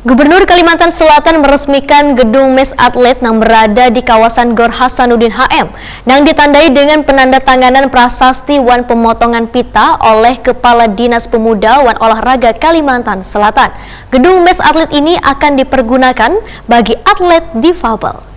Gubernur Kalimantan Selatan meresmikan gedung mes atlet yang berada di kawasan Gor Hasanuddin HM yang ditandai dengan penandatanganan prasasti wan pemotongan pita oleh Kepala Dinas Pemuda wan Olahraga Kalimantan Selatan. Gedung mes atlet ini akan dipergunakan bagi atlet difabel.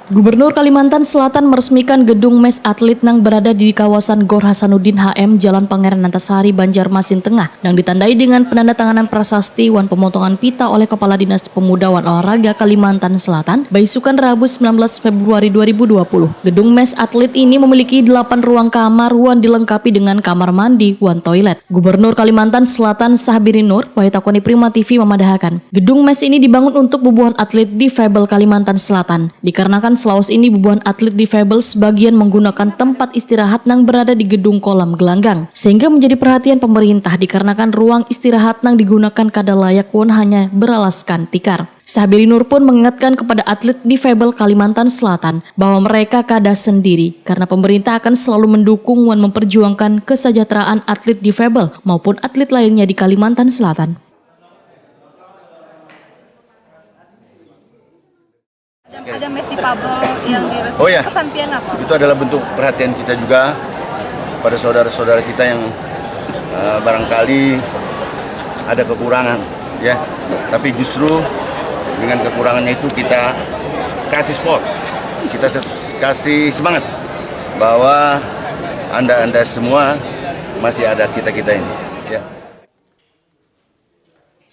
Gubernur Kalimantan Selatan meresmikan gedung mes atlet yang berada di kawasan Gor Hasanuddin HM Jalan Pangeran Antasari, Banjarmasin Tengah yang ditandai dengan penandatanganan prasasti wan pemotongan pita oleh Kepala Dinas Pemuda wan Olahraga Kalimantan Selatan, Baisukan Rabu 19 Februari 2020. Gedung mes atlet ini memiliki 8 ruang kamar wan dilengkapi dengan kamar mandi wan toilet. Gubernur Kalimantan Selatan Sahbiri Nur Wahidakoni Prima TV memadahkan, gedung mes ini dibangun untuk bubuhan atlet difabel Kalimantan Selatan, dikarenakan selawas ini bubuhan atlet difabel sebagian menggunakan tempat istirahat yang berada di gedung kolam gelanggang, sehingga menjadi perhatian pemerintah dikarenakan ruang istirahat yang digunakan kada layak pun hanya beralaskan tikar. Sahbiri Nur pun mengingatkan kepada atlet difabel Kalimantan Selatan bahwa mereka kada sendiri karena pemerintah akan selalu mendukung dan memperjuangkan kesejahteraan atlet difabel maupun atlet lainnya di Kalimantan Selatan. Ada mes difabel yang diresmikan. Oh ya, pesan pian apa? Itu adalah bentuk perhatian kita juga pada saudara-saudara kita yang barangkali ada kekurangan, ya. Tapi justru dengan kekurangannya itu kita kasih support, kita kasih semangat bahwa anda semua masih ada kita ini, ya.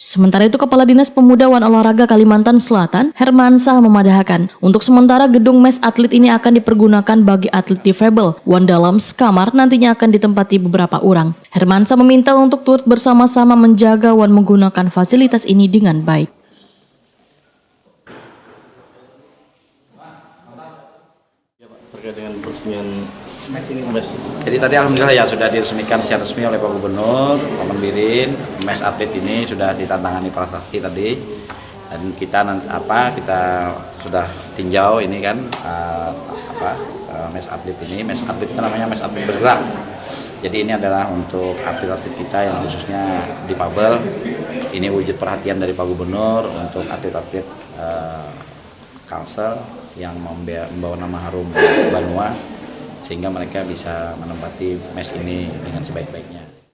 Sementara itu, Kepala Dinas Pemuda wan Olahraga Kalimantan Selatan, Hermansyah memadahkan, untuk sementara gedung mes atlet ini akan dipergunakan bagi atlet difabel, wan dalam sekamar nantinya akan ditempati beberapa orang. Hermansyah meminta untuk turut bersama-sama menjaga wan menggunakan fasilitas ini dengan baik. Terkait dengan peresmian mes. Jadi tadi alhamdulillah ya sudah diresmikan secara resmi oleh Pak Gubernur, Pak Mendirin. Mes atlet ini sudah ditantangani prasasti tadi, dan kita sudah tinjau ini kan mes atlet ini. Mes atlet itu namanya mes atlet bergerak. Jadi ini adalah untuk atlet-atlet kita yang khususnya difabel. Ini wujud perhatian dari Pak Gubernur untuk atlet-atlet Kalsel yang membawa nama harum Banua, sehingga mereka bisa menempati mes ini dengan sebaik-baiknya.